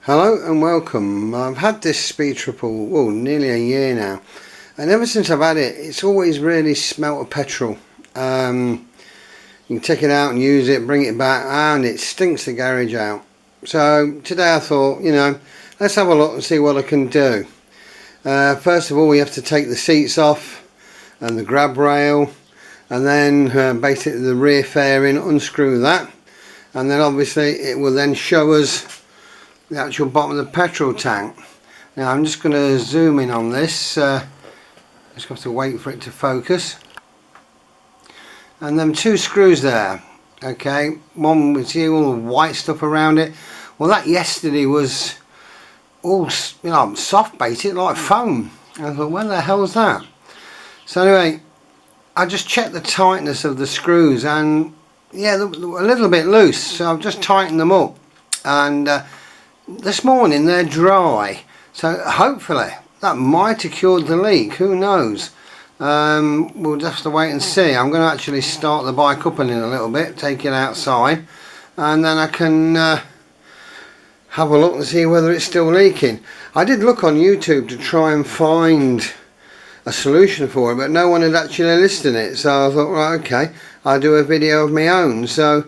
Hello and welcome. I've had this Petrol, nearly a year now, and ever since I've had it, it's always really smelt of petrol. You can take it out and use it, bring it back, and it stinks the garage out. So today I thought, let's have a look and see what I can do. First of all, we have to take the seats off and the grab rail, and then basically the rear fairing, unscrew that, and then obviously it will then show us the actual bottom of the petrol tank. Now I'm just going to zoom in on this, just have to wait for it to focus. And them two screws there, okay, one we see all the white stuff around it. Well, that yesterday was all soft basically, like foam. I thought, where the hell is that? So anyway, I just checked the tightness of the screws, and yeah, they're a little bit loose, so I've just tightened them up, and this morning they're dry, so hopefully that might have cured the leak. Who knows? We'll just have to wait and see. I'm going to actually start the bike up in a little bit, take it outside, and then I can have a look and see whether it's still leaking. I did look on YouTube to try and find a solution for it, but no one had actually listed it, so I thought, right, okay, I'll do a video of my own. So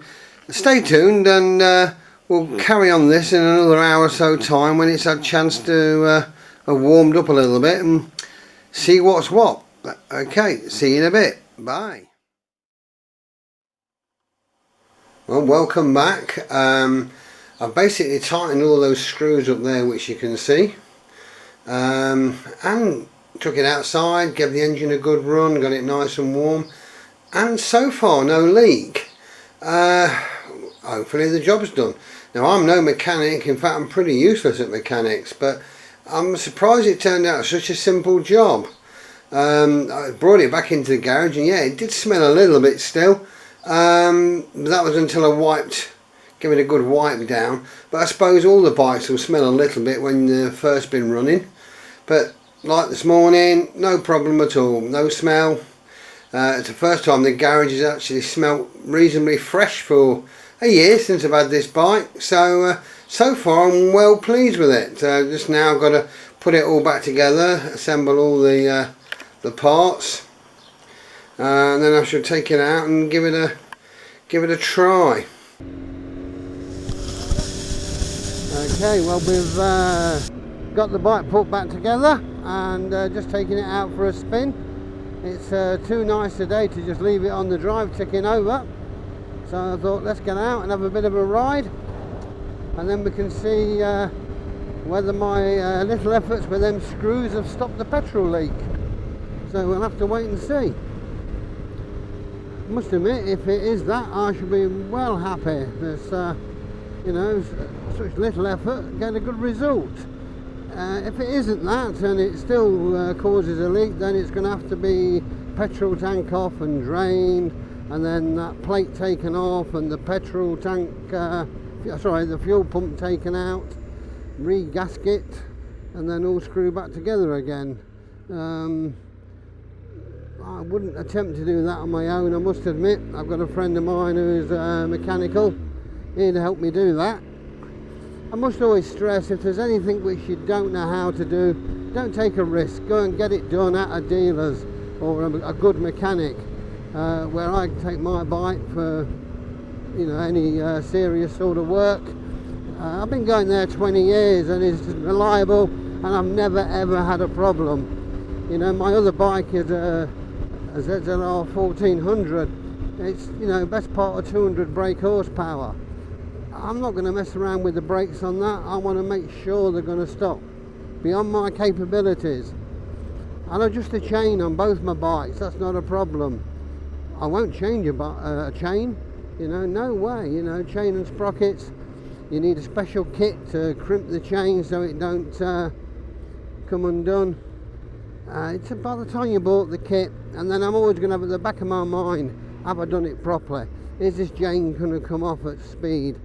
stay tuned, and we'll carry on this in another hour or so time when it's had a chance to have warmed up a little bit and see what's what. Okay, see you in a bit. Bye. Well, welcome back. I've basically tightened all those screws up there, which you can see, and took it outside, gave the engine a good run, got it nice and warm, and so far no leak. Hopefully the job's done. Now, I'm no mechanic, in fact I'm pretty useless at mechanics, but I'm surprised it turned out such a simple job. I brought it back into the garage, and yeah, it did smell a little bit still. That was until I gave it a good wipe down, but I suppose all the bikes will smell a little bit when they've first been running. But like this morning, no problem at all, no smell. It's the first time the garage has actually smelt reasonably fresh for a year since I've had this bike, so so far I'm well pleased with it. Just now I've got to put it all back together, assemble all the parts, and then I shall take it out and give it a try. Okay, well, we've got the bike put back together and just taking it out for a spin. It's too nice today to just leave it on the drive ticking over. So I thought, let's get out and have a bit of a ride, and then we can see whether my little efforts with them screws have stopped the petrol leak. So we'll have to wait and see. I must admit, if it is that, I should be well happy. There's, such little effort, get a good result. If it isn't that, and it still causes a leak, then it's going to have to be petrol tank off and drained, and then that plate taken off, and the petrol tank, the fuel pump taken out, re-gasket, and then all screw back together again. I wouldn't attempt to do that on my own, I must admit. I've got a friend of mine who's mechanical, here to help me do that. I must always stress, if there's anything which you don't know how to do, don't take a risk. Go and get it done at a dealer's or a good mechanic. Where I take my bike for any serious sort of work. I've been going there 20 years and it's reliable, and I've never ever had a problem. My other bike is a ZZR 1400. It's best part of 200 brake horsepower. I'm not going to mess around with the brakes on that. I want to make sure they're going to stop beyond my capabilities. I'll adjust the chain on both my bikes, that's not a problem. I won't change a chain, no way. Chain and sprockets, you need a special kit to crimp the chain so it don't come undone. It's about the time you bought the kit, and then I'm always going to have at the back of my mind, have I done it properly? Is this chain going to come off at speed?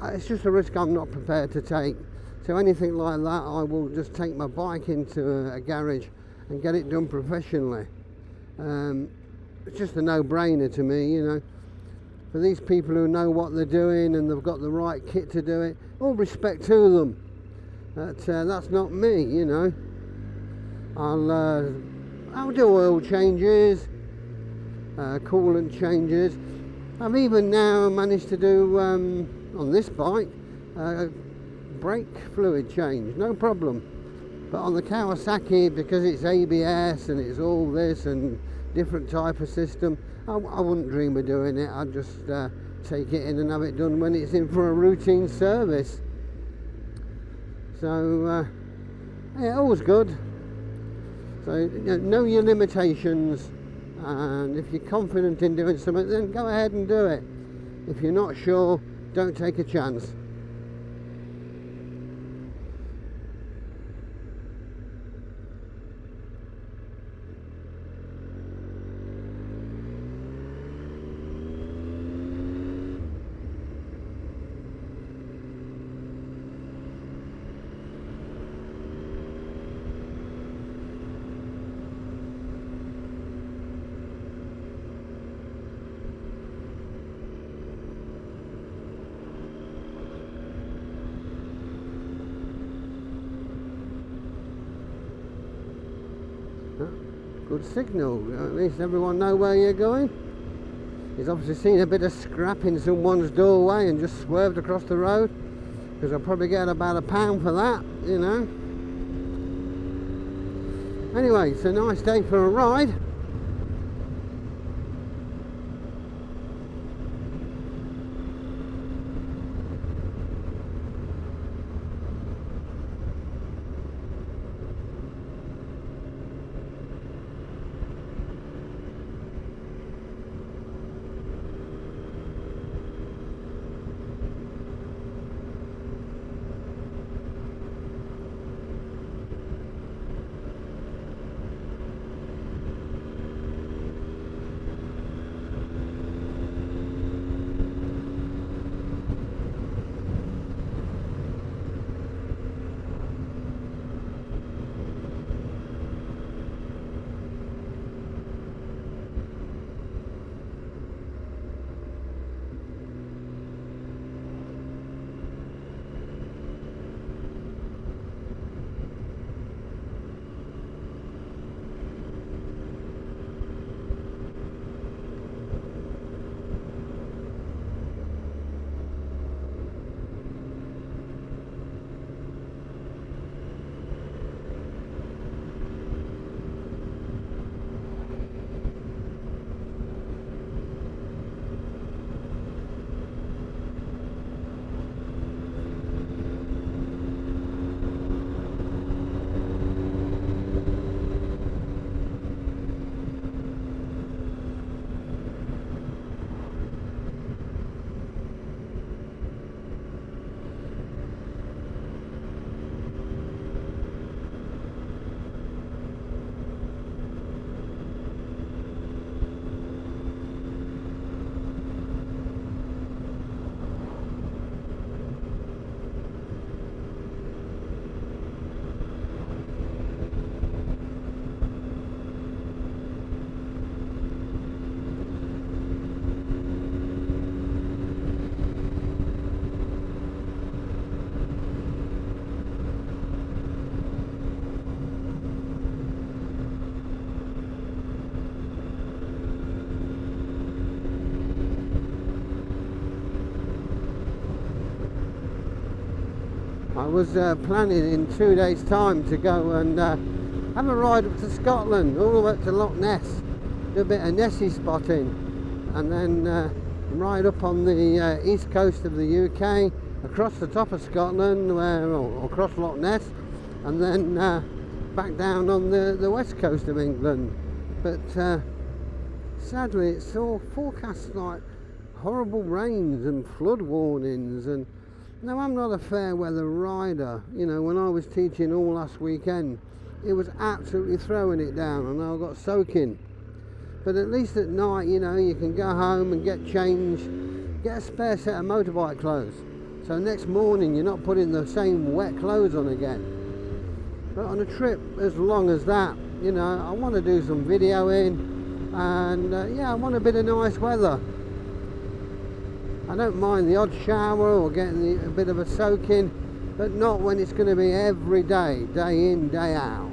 It's just a risk I'm not prepared to take. So anything like that, I will just take my bike into a garage and get it done professionally. It's just a no-brainer to me, For these people who know what they're doing and they've got the right kit to do it, all respect to them. That's not me, you know. I'll do oil changes, coolant changes. I've even now managed to do on this bike brake fluid change, no problem. But on the Kawasaki, because it's ABS and it's all this and different type of system, I wouldn't dream of doing it. I'd just take it in and have it done when it's in for a routine service. So yeah, all's good. So you know your limitations, and if you're confident in doing something, then go ahead and do it. If you're not sure, don't take a chance. Good signal, at least everyone know where you're going. He's obviously seen a bit of scrap in someone's doorway and just swerved across the road, because I'll probably get about £1 for that, you know. Anyway, it's a nice day for a ride. I was planning in 2 days' time to go and have a ride up to Scotland, all the way up to Loch Ness, do a bit of Nessie spotting, and then ride up on the east coast of the UK, across the top of Scotland, or across Loch Ness, and then back down on the west coast of England. But sadly, it's all forecast like horrible rains and flood warnings. And now, I'm not a fair weather rider. You know, when I was teaching all last weekend, it was absolutely throwing it down and I got soaking. But at least at night, you know, you can go home and get changed, get a spare set of motorbike clothes. So next morning you're not putting the same wet clothes on again. But on a trip as long as that, you know, I want to do some videoing, and yeah, I want a bit of nice weather. I don't mind the odd shower or getting a bit of a soaking, but not when it's going to be every day, day in, day out.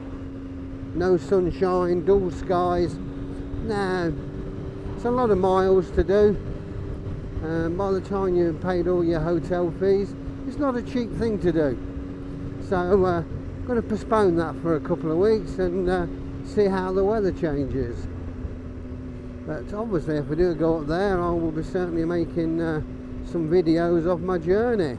No sunshine, dull skies. Nah, it's a lot of miles to do. By the time you've paid all your hotel fees, it's not a cheap thing to do. So I'm going to postpone that for a couple of weeks and see how the weather changes. But obviously if we do go up there, I will be certainly making some videos of my journey.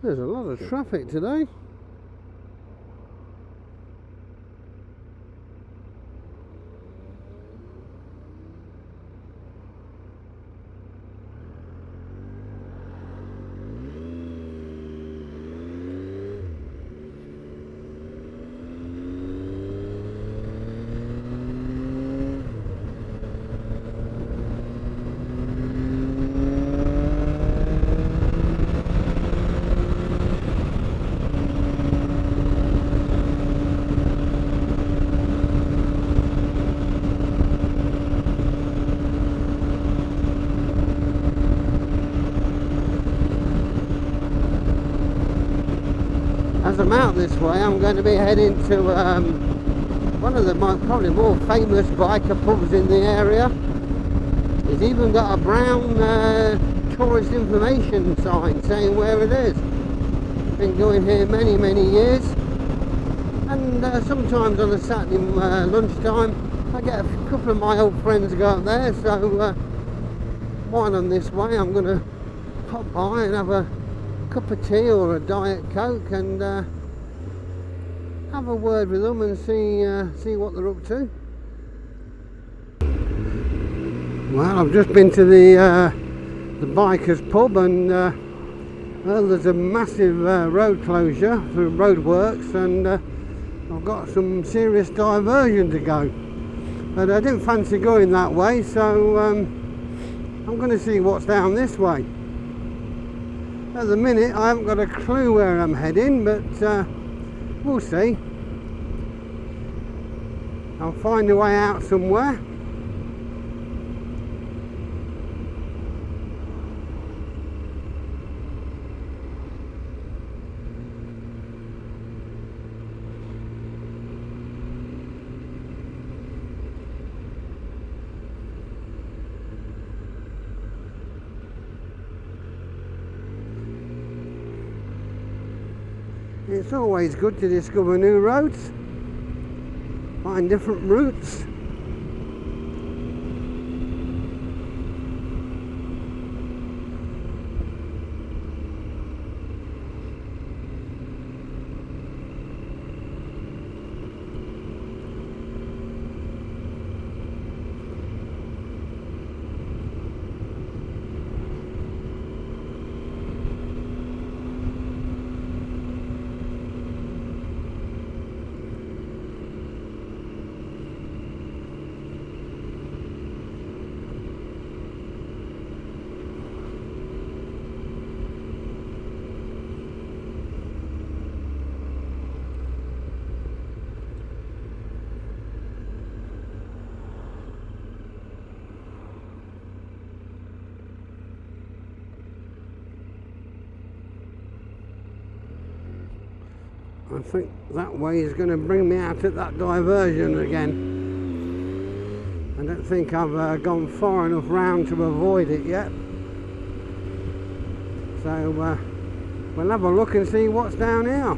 There's a lot of traffic today. As I'm out this way, I'm going to be heading to one of the probably more famous biker pubs in the area. It's even got a brown tourist information sign saying where it is. Been going here many years, and sometimes on a Saturday lunchtime I get a couple of my old friends go up there, so while I'm this way I'm going to pop by and have a cup of tea or a Diet Coke and have a word with them and see what they're up to. Well, I've just been to the bikers pub, and well, there's a massive road closure through roadworks, and I've got some serious diversion to go, but I didn't fancy going that way, so I'm going to see what's down this way. At the minute I haven't got a clue where I'm heading, but we'll see. I'll find a way out somewhere. It's always good to discover new roads, find different routes. I think that way is going to bring me out at that diversion again. I don't think I've gone far enough round to avoid it yet. So we'll have a look and see what's down here.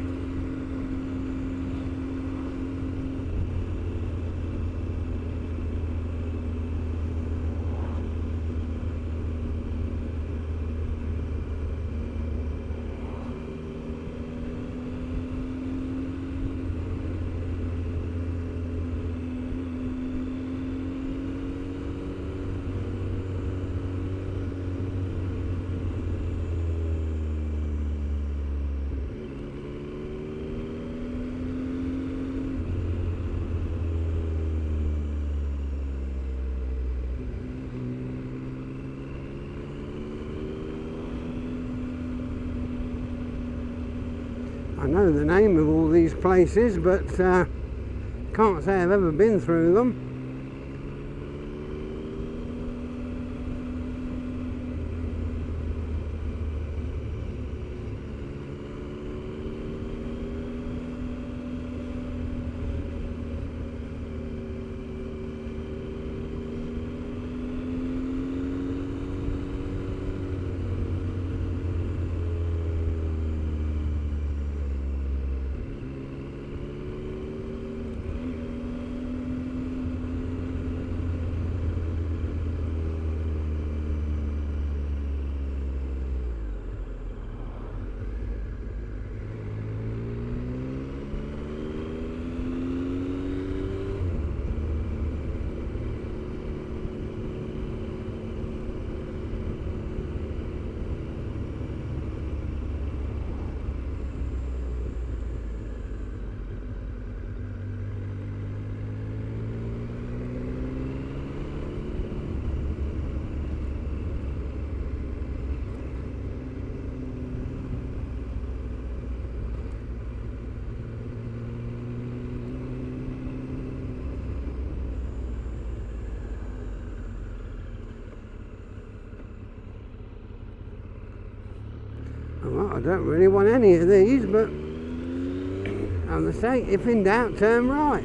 know the name of all these places, but can't say I've ever been through them. Well, I don't really want any of these, but as I say, if in doubt, turn right.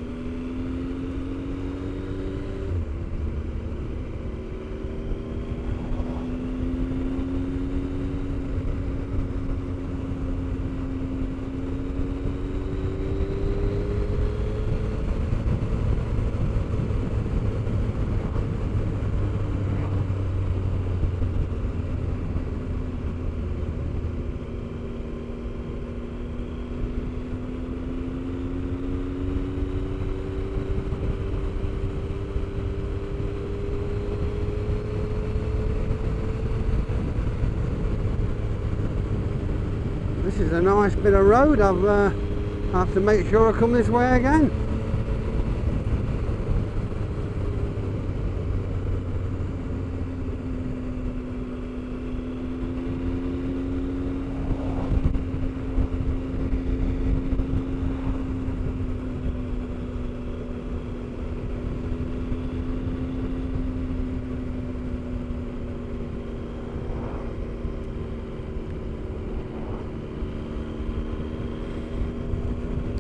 This is a nice bit of road. I have to make sure I come this way again.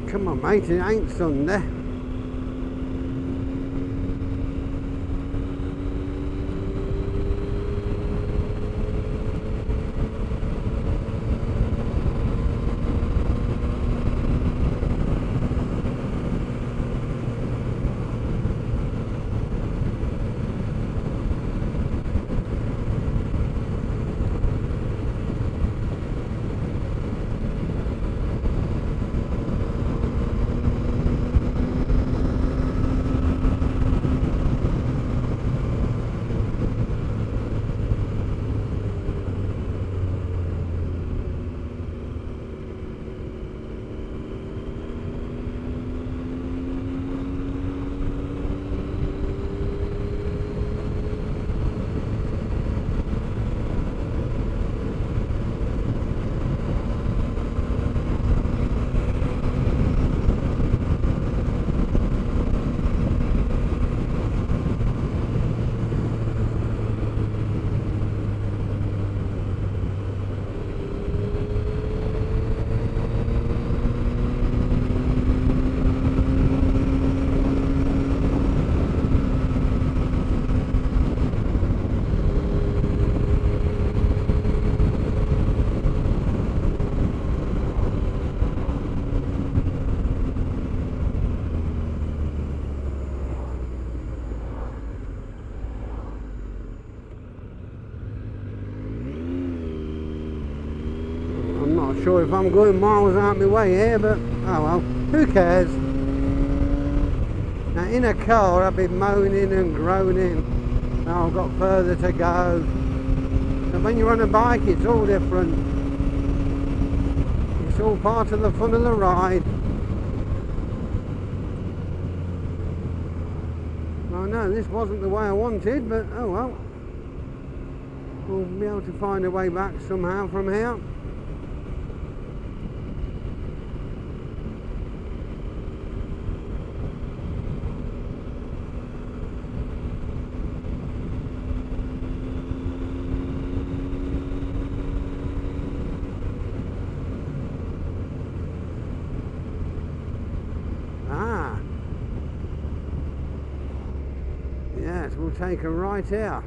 Come on, mate, it ain't Sunday. Sure if I'm going miles out my way here, but oh well, who cares? Now in a car I'd be moaning and groaning, oh, I've got further to go. And when you're on a bike it's all different. It's all part of the fun of the ride. I know this wasn't the way I wanted, but oh well. We'll be able to find a way back somehow from here. right, we'll take a right here.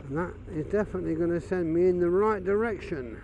And that is definitely going to send me in the right direction.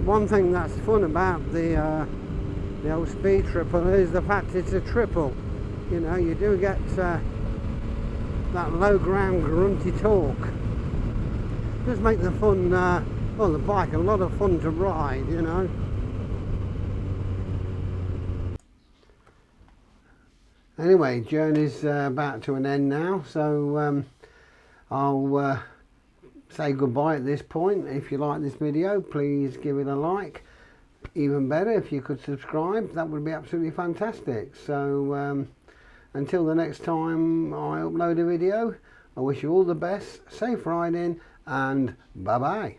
One thing that's fun about the old speed triple is the fact it's a triple. You know, you do get that low ground grunty torque. Does make the fun, well, the bike a lot of fun to ride, you know. Anyway, journey's about to an end now, so I'll say goodbye at this point. If you like this video, please give it a like. Even better if you could subscribe, that would be absolutely fantastic. So until the next time I upload a video, I wish you all the best, safe riding, and bye bye.